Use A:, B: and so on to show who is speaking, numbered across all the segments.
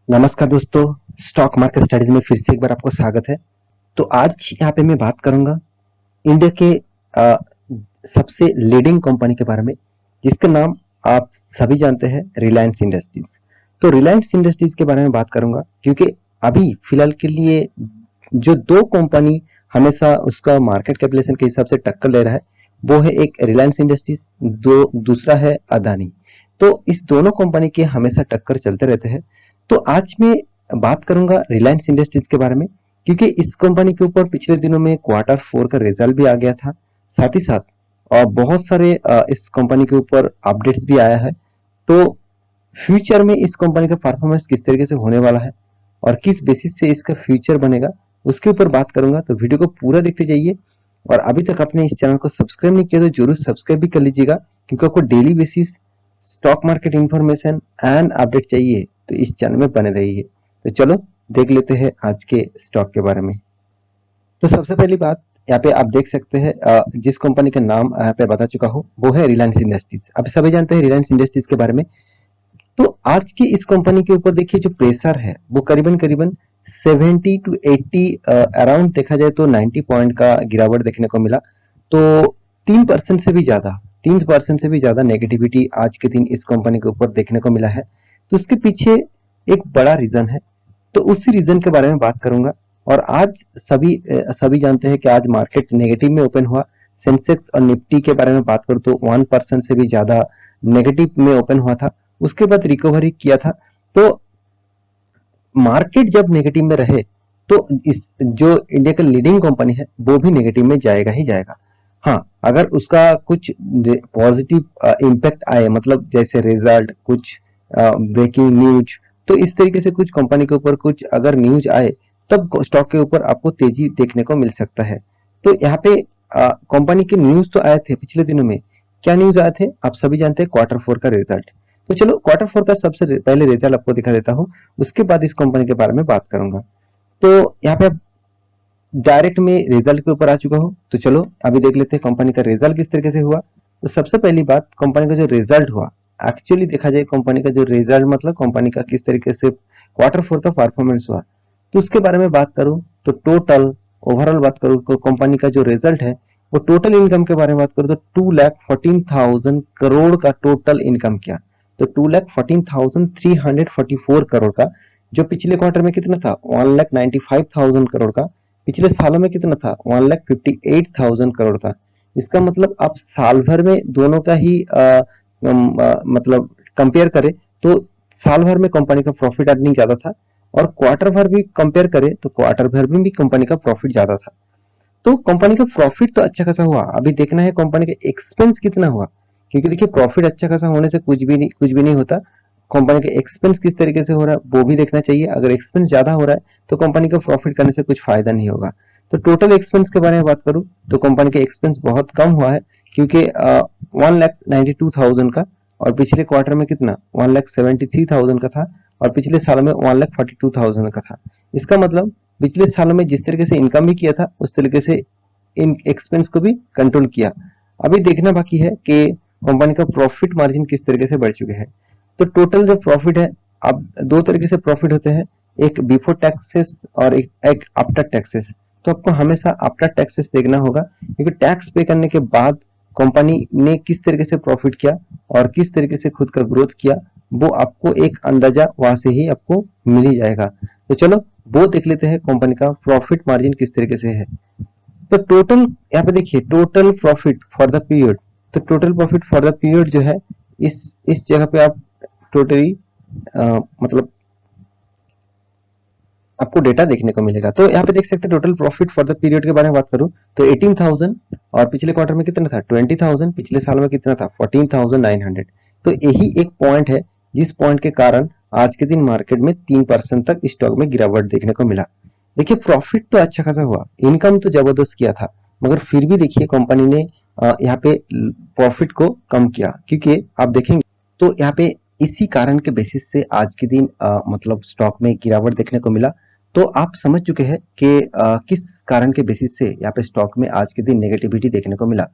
A: नमस्कार दोस्तों, stock market studies में फिर से एक बार आपको स्वागत है। तो आज यहाँ पे मैं बात करूंगा इंडिया के सबसे लीडिंग कंपनी के बारे में, जिसका नाम आप सभी जानते हैं, रिलायंस इंडस्ट्रीज। तो रिलायंस इंडस्ट्रीज के बारे में बात करूंगा क्योंकि अभी फिलहाल के लिए जो दो कंपनी हमेशा उसका मार्केट कैपिटलाइजेशन के हिसाब से टक्कर ले रहा है, वो है एक रिलायंस इंडस्ट्रीज, दूसरा है अदानी। तो इस दोनों कंपनी के हमेशा टक्कर चलते रहते हैं। तो आज मैं बात करूंगा रिलायंस इंडस्ट्रीज के बारे में, क्योंकि इस कंपनी के ऊपर पिछले दिनों में क्वार्टर 4 का रिजल्ट भी आ गया था। साथ ही साथ और बहुत सारे इस कंपनी के ऊपर अपडेट्स भी आया है। तो फ्यूचर में इस कंपनी का परफॉर्मेंस किस तरीके से होने वाला है और किस बेसिस से इसका फ्यूचर बनेगा, उसके ऊपर बात करूंगा। तो वीडियो को पूरा देखते जाइए, और अभी तक आपने इस चैनल को सब्सक्राइब नहीं किया तो जरूर सब्सक्राइब भी कर लीजिएगा, क्योंकि आपको daily basis stock market information and update चाहिए तो इस चैनल में बने रहिए। तो चलो देख लेते हैं आज के स्टॉक के बारे में। तो सबसे पहली बात, यहाँ पे आप देख सकते हैं जिस कंपनी का नाम यहाँ पे बता चुका हूँ, वो है रिलायंस इंडस्ट्रीज। आप सभी जानते हैं रिलायंस इंडस्ट्रीज के बारे में। तो आज की इस कंपनी के ऊपर देखिए, जो प्रेशर है वो करीबन करीबन 70 टू 80 अराउंड देखा जाए तो 90 पॉइंट का गिरावट देखने को मिला। तो 3% से भी ज्यादा 3% से भी ज्यादा नेगेटिविटी आज के दिन इस कंपनी के ऊपर देखने को मिला है। तो उसके पीछे एक बड़ा रीजन है, तो उसी रीजन के बारे में बात करूंगा। और आज सभी जानते हैं कि आज मार्केट नेगेटिव में ओपन हुआ। सेंसेक्स और निफ्टी के बारे में बात करूं तो 1% से भी ज्यादा नेगेटिव में ओपन हुआ था, उसके बाद रिकवरी किया था। तो मार्केट जब नेगेटिव में रहे तो इस जो इंडिया का लीडिंग कंपनी है वो भी नेगेटिव में जाएगा ही जाएगा। हाँ, अगर उसका कुछ पॉजिटिव इम्पैक्ट आए, मतलब जैसे रिजल्ट, कुछ ब्रेकिंग न्यूज, तो इस तरीके से कुछ कंपनी के ऊपर कुछ अगर न्यूज आए, तब स्टॉक के ऊपर आपको तेजी देखने को मिल सकता है। तो यहाँ पे कंपनी के न्यूज तो आए थे पिछले दिनों में। क्या न्यूज आए थे आप सभी जानते हैं, क्वार्टर 4 का रिजल्ट। तो चलो क्वार्टर 4 का सबसे पहले रिजल्ट आपको दिखा देता हूँ, उसके बाद इस कंपनी के बारे में बात करूंगा। तो यहाँ पे डायरेक्ट में रिजल्ट के ऊपर आ चुका हूँ। तो चलो अभी देख लेते हैं कंपनी का रिजल्ट किस तरीके से हुआ। तो सबसे पहली बात, कंपनी का जो रिजल्ट हुआ, एक्चुअली देखा जाए कंपनी का जो रिजल्ट मतलब कंपनी का किस तरीके से क्वार्टर 4 का परफॉर्मेंस हुआ, तो उसके बारे में बात करूं तो टोटल ओवरऑल बात करूं तो कंपनी का जो रिजल्ट है वो टोटल इनकम के बारे में बात करूं तो 2,14,000 करोड़ का टोटल इनकम किया। तो 2,14,344 करोड़ का, जो पिछले क्वार्टर में कितना था, 1,95,000 करोड़ का, पिछले सालों में कितना था, 1,58,000 करोड़ का। इसका मतलब आप साल भर में दोनों का ही मतलब कंपेयर करें तो साल भर में कंपनी का प्रॉफिट अर्निंग ज्यादा था, और क्वार्टर भर भी कंपेयर करें तो क्वार्टर भर में भी कंपनी का प्रॉफिट ज्यादा था। तो कंपनी का प्रॉफिट तो अच्छा खासा हुआ, अभी देखना है कंपनी का एक्सपेंस कितना हुआ, क्योंकि देखिए प्रॉफिट अच्छा खासा होने से कुछ भी नहीं होता। कंपनी का एक्सपेंस किस तरीके से हो रहा है वो भी देखना चाहिए। अगर एक्सपेंस ज्यादा हो रहा है तो कंपनी का प्रॉफिट करने से कुछ फायदा नहीं होगा। तो टोटल एक्सपेंस के बारे में बात करूं तो कंपनी का एक्सपेंस बहुत कम हुआ है, क्योंकि 1,92,000 का, और पिछले क्वार्टर में कितना 1,73,000 का था, और पिछले साल में 1,42,000 का था। इसका मतलब पिछले सालों में जिस तरीके से इनकम भी किया था उस तरीके से इन एक्सपेंस को भी कंट्रोल किया। अभी देखना बाकी है कि कंपनी का प्रॉफिट मार्जिन किस तरीके से बढ़ चुके हैं। तो टोटल जो प्रॉफिट है, अब दो तरीके से प्रॉफिट होते हैं, एक बिफोर टैक्सेस और एक आफ्टर टैक्सेस। तो आपको हमेशा आफ्टर टैक्सेस देखना होगा, क्योंकि टैक्स पे करने के बाद कंपनी ने किस तरीके से प्रॉफिट किया और किस तरीके से खुद का ग्रोथ किया, वो आपको एक अंदाजा वहां से ही आपको मिल ही जाएगा। तो चलो वो देख लेते हैं कंपनी का प्रॉफिट मार्जिन किस तरीके से है। तो टोटल यहाँ पे देखिए, total profit for the period. तो total profit for the period जो है, इस जगह पे आप टोटली मतलब आपको डेटा देखने को मिलेगा। तो यहाँ पे देख सकते हैं total profit for the period के बारे में बात करूं तो 18,000, और पिछले क्वार्टर में कितना था 20,000, पिछले साल में कितना था 14,900। तो यही एक पॉइंट है जिस पॉइंट के कारण आज के दिन मार्केट में 3% तक स्टॉक में गिरावट देखने को मिला। देखिए प्रॉफिट तो अच्छा खासा हुआ, इनकम तो जबरदस्त किया था, मगर फिर भी देखिए कंपनी ने यहाँ पे प्रॉफिट को कम किया, क्योंकि आप देखेंगे तो यहाँ पे इसी कारण के बेसिस से आज के दिन मतलब स्टॉक में गिरावट देखने को मिला। तो आप समझ चुके हैं कि किस कारण के बेसिस से यहाँ पे स्टॉक में आज के दिन नेगेटिविटी देखने को मिला।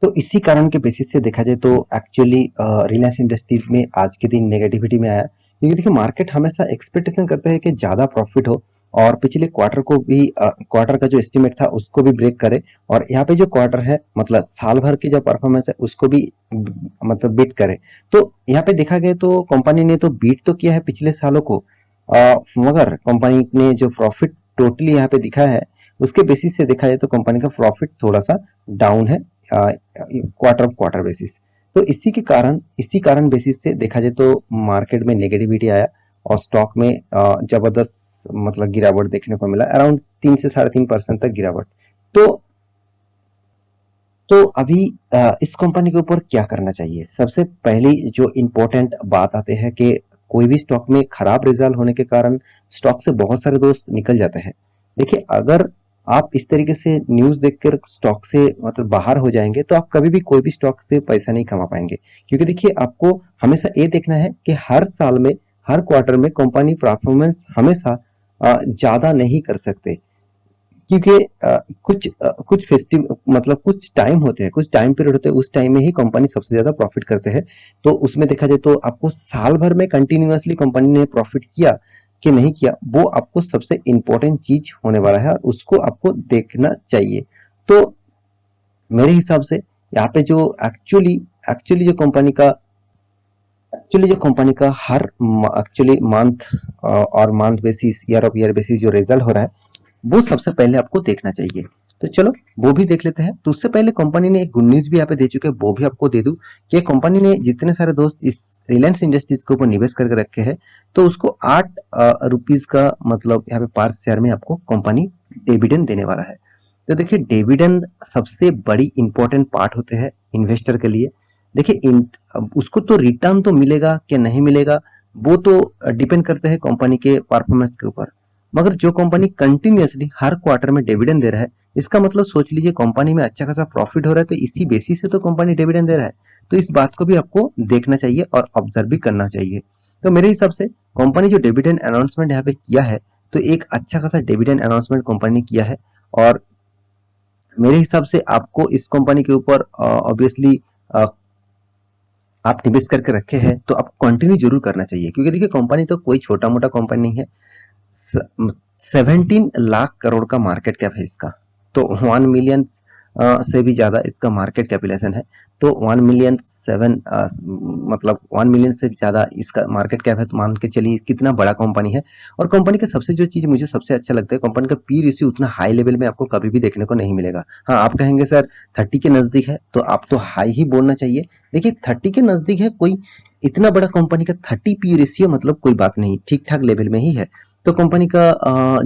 A: तो इसी कारण के बेसिस से देखा जाए तो एक्चुअली रिलायंस इंडस्ट्रीज में आज के दिन नेगेटिविटी में आया, क्योंकि देखिए मार्केट हमेशा एक्सपेक्टेशन करता है कि ज़्यादा प्रॉफिट हो और पिछले क्वार्टर को भी क्वार्टर का जो एस्टिमेट था उसको भी ब्रेक करे, और यहाँ पे जो क्वार्टर है मतलब साल भर की जो परफॉर्मेंस है उसको भी मतलब बीट करे। तो यहाँ पे देखा गया तो कंपनी ने तो बीट तो किया है पिछले सालों को, मगर कंपनी ने जो प्रॉफिट टोटली यहाँ पे दिखा है उसके बेसिस से देखा जाए तो कंपनी का प्रॉफिट थोड़ा सा डाउन है क्वार्टर ऑफ क्वार्टर बेसिस। तो इसी कारण बेसिस से देखा जाए तो मार्केट में नेगेटिविटी आया और स्टॉक में जबरदस्त मतलब गिरावट देखने को मिला, अराउंड 3 से 3.5% तक गिरावट। तो अभी इस कंपनी के ऊपर क्या करना चाहिए? सबसे पहली जो इम्पोर्टेंट बात आते हैं कि कोई भी स्टॉक में खराब रिजल्ट होने के कारण स्टॉक से बहुत सारे दोस्त निकल जाते हैं। देखिए अगर आप इस तरीके से न्यूज़ देखकर स्टॉक से मतलब बाहर हो जाएंगे तो आप कभी भी कोई भी स्टॉक से पैसा नहीं कमा पाएंगे, क्योंकि देखिए आपको हमेशा ये देखना है कि हर साल में हर क्वार्टर में कंपनी परफॉर्मेंस हमेशा ज़्यादा नहीं कर सकते, क्योंकि कुछ फेस्टिव मतलब कुछ टाइम होते हैं, कुछ टाइम पीरियड होते हैं, उस टाइम में ही कंपनी सबसे ज्यादा प्रॉफिट करते हैं। तो उसमें देखा जाए तो आपको साल भर में कंटिन्यूअसली कंपनी ने प्रॉफिट किया कि नहीं किया, वो आपको सबसे इंपॉर्टेंट चीज होने वाला है और उसको आपको देखना चाहिए। तो मेरे हिसाब से यहाँ पे जो एक्चुअली एक्चुअली जो कंपनी का हर एक्चुअली मंथ और month basis year of year basis जो रिजल्ट हो रहा है वो सबसे पहले आपको देखना चाहिए। तो चलो वो भी देख लेते हैं। तो उससे पहले कंपनी ने एक गुड न्यूज भी यहाँ पे दे चुके हैं, वो भी आपको दे दूं कि कंपनी ने जितने सारे दोस्त इस रिलायंस इंडस्ट्रीज के ऊपर निवेश करके रखे हैं तो उसको 8 रुपीज का मतलब यहाँ पे पर शेयर में आपको कंपनी डिविडेंड देने वाला है। तो देखिए डिविडेंड सबसे बड़ी इंपॉर्टेंट पार्ट होते हैं इन्वेस्टर के लिए। देखिए उसको तो रिटर्न तो मिलेगा कि नहीं मिलेगा वो तो डिपेंड करते हैं कंपनी के परफॉर्मेंस के ऊपर, मगर जो कंपनी कंटिन्यूअसली हर क्वार्टर में डिविडेंड दे रहा है इसका मतलब सोच लीजिए कंपनी में अच्छा खासा प्रॉफिट हो रहा है, तो इसी बेसिस से तो कंपनी डिविडेंड दे रहा है। तो इस बात को भी आपको देखना चाहिए और ऑब्जर्व भी करना चाहिए। तो मेरे हिसाब से कंपनी जो डिविडेंड अनाउंसमेंट यहाँ पे किया है तो एक अच्छा खासा डिविडेंड अनाउंसमेंट कंपनी ने किया है, और मेरे हिसाब से आपको इस कंपनी के ऊपर ऑब्वियसली आप निवेश करके रखे हैं तो आपको कंटिन्यू जरूर करना चाहिए, क्योंकि देखिए कंपनी तो कोई छोटा मोटा कंपनी नहीं है। 17 लाख करोड़ का मार्केट कैप है इसका। तो 1 मिलियन से भी ज्यादा इसका मार्केट कैपिटलाइजेशन है। तो 1 मिलियन 7 मतलब 1 मिलियन से ज्यादा इसका मार्केट कैप है, तो मान के चलिए कितना बड़ा कंपनी है। और कंपनी का सबसे जो चीज मुझे सबसे अच्छा लगता है, कंपनी का पी रेशियो उतना हाई लेवल में आपको कभी भी देखने को नहीं मिलेगा। हाँ आप कहेंगे सर 30 के नजदीक है तो आप तो हाई ही बोलना चाहिए। देखिए 30 के नजदीक है, कोई इतना बड़ा कंपनी का 30 पी रेशियो मतलब कोई बात नहीं, ठीक ठाक लेवल में ही है। तो कंपनी का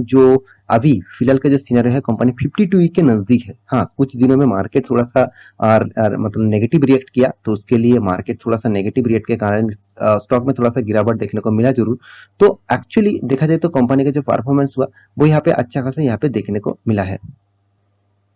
A: जो अभी फिलहाल का जो सिनेरियो है कंपनी 52 के नजदीक है। हाँ कुछ दिनों में मार्केट थोड़ा सा मतलब नेगेटिव रिएक्ट किया, तो उसके लिए मार्केट थोड़ा सा नेगेटिव रिएक्ट के कारण स्टॉक में थोड़ा सा गिरावट देखने को मिला जरूर। तो एक्चुअली देखा जाए तो कंपनी का जो परफॉर्मेंस हुआ वो यहाँ पे अच्छा खासा यहाँ पे देखने को मिला है।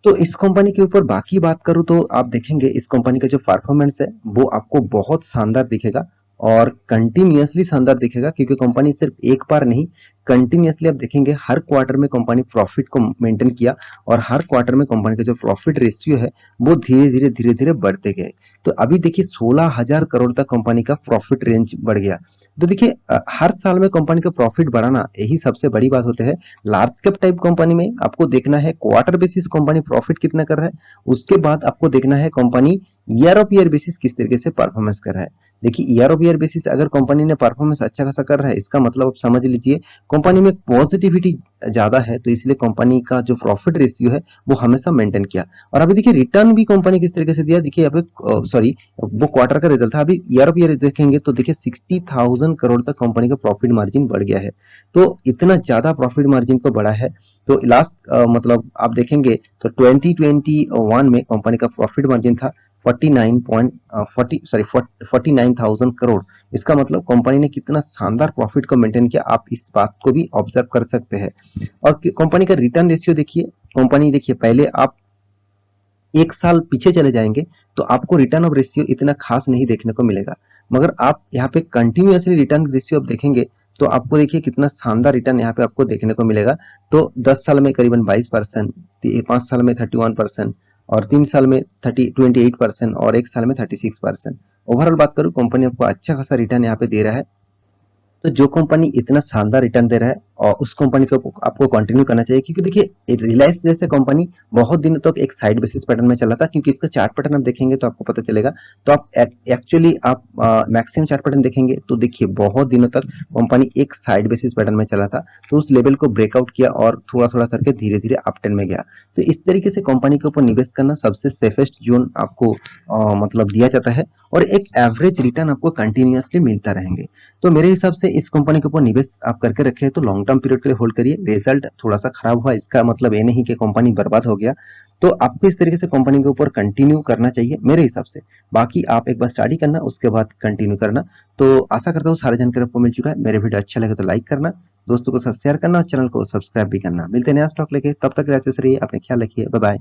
A: तो इस कंपनी के ऊपर बाकी बात करूँ तो आप देखेंगे इस कंपनी का जो परफॉर्मेंस है वो आपको बहुत शानदार दिखेगा और कंटिन्यूअसली शानदार दिखेगा, क्योंकि कंपनी सिर्फ एक बार नहीं कंटिन्यूअसली आप देखेंगे हर क्वार्टर में कंपनी प्रॉफिट को मेंटेन किया, और हर क्वार्टर में कंपनी का जो प्रॉफिट रेशियो है वो धीरे धीरे बढ़ते गए। तो अभी देखिए 16,000 करोड़ तक कंपनी का प्रॉफिट रेंज बढ़ गया। तो देखिए हर साल में कंपनी का प्रॉफिट बढ़ाना यही सबसे बड़ी बात होती है। लार्ज कैप टाइप कंपनी में आपको देखना है क्वार्टर बेसिस कंपनी प्रॉफिट कितना कर रहा है, उसके बाद आपको देखना है company year of year basis किस तरीके से परफॉर्मेंस कर रहा है। देखिए ईयर ऑफ ईयर बेसिस अगर कंपनी ने परफॉर्मेंस अच्छा खासा कर रहा है इसका मतलब आप समझ लीजिए कंपनी में पॉजिटिविटी ज्यादा है, तो इसलिए कंपनी का जो प्रॉफिट रेशियो है वो हमेशा मेंटेन किया। और अभी देखिए रिटर्न भी कंपनी किस तरीके से दिया, देखिए यहाँ पे सॉरी वो क्वार्टर का रिजल्ट था, अभी ईयर ऑफ ईयर देखेंगे तो देखिए 60,000 करोड़ तक कंपनी का प्रॉफिट मार्जिन बढ़ गया है। तो इतना ज्यादा प्रॉफिट मार्जिन को बढ़ा है। तो लास्ट मतलब आप देखेंगे तो 2021 में कंपनी का प्रॉफिट मार्जिन था 49,000 करोड़। इसका मतलब कंपनी ने कितना शानदार प्रॉफिट को मेंटेन किया, आप इस बात को भी ऑब्जर्व कर सकते हैं। और कंपनी का रिटर्न रेशियो देखिए, कंपनी देखिए पहले आप एक साल पीछे चले जाएंगे तो आपको रिटर्न ऑफ रेशियो इतना खास नहीं देखने को मिलेगा, मगर आप यहाँ पे कंटिन्यूअसली रिटर्न रेशियो आप देखेंगे तो आपको देखिए कितना शानदार रिटर्न यहाँ पे आपको देखने को मिलेगा। तो 10 साल में करीबन 22%, 5 साल में 31%, और 3 साल में 28% और 1 साल में 36%। ओवरऑल बात करूँ कंपनी आपको अच्छा खासा रिटर्न यहाँ पे दे रहा है। तो जो कंपनी इतना शानदार रिटर्न दे रहा है और उस कंपनी को आपको कंटिन्यू करना चाहिए, क्योंकि देखिए रिलायंस जैसे कंपनी बहुत दिनों तक एक साइड बेसिस पैटर्न में चला था, क्योंकि इसका चार्ट पैटर्न आप देखेंगे तो आपको पता चलेगा। तो आप एक्चुअली आप मैक्सिमम चार्ट पैटर्न देखेंगे तो देखिए बहुत दिनों तक कंपनी एक साइड बेसिस पैटर्न में चला था, तो उस लेवल को ब्रेकआउट किया और थोड़ा थोड़ा करके धीरे धीरे अपट्रेंड में गया। तो इस तरीके से कंपनी के ऊपर निवेश करना सबसे सेफेस्ट जोन आपको मतलब दिया जाता है, और एक एवरेज रिटर्न आपको कंटिन्यूअसली मिलता रहेंगे। तो मेरे हिसाब से इस कंपनी के ऊपर निवेश आप करके रखे तो लॉन्ग टर्म पीरियड के लिए होल्ड करिए। रिजल्ट थोड़ा सा खराब हुआ इसका मतलब ये नहीं कि कंपनी बर्बाद हो गया, तो आपको इस तरीके से कंपनी के ऊपर कंटिन्यू करना चाहिए मेरे हिसाब से। बाकी आप एक बार स्टडी करना, उसके बाद कंटिन्यू करना। तो आशा करता हूँ सारी जानकारी आपको मिल चुका है। मेरे वीडियो अच्छा लगे तो लाइक करना, दोस्तों के साथ शेयर करना और चैनल को सब्सक्राइब भी करना। मिलते हैं नया स्टॉक लेके, तब तक अच्छे से रहिए, अपने ख्याल रखिए, बाय बाय।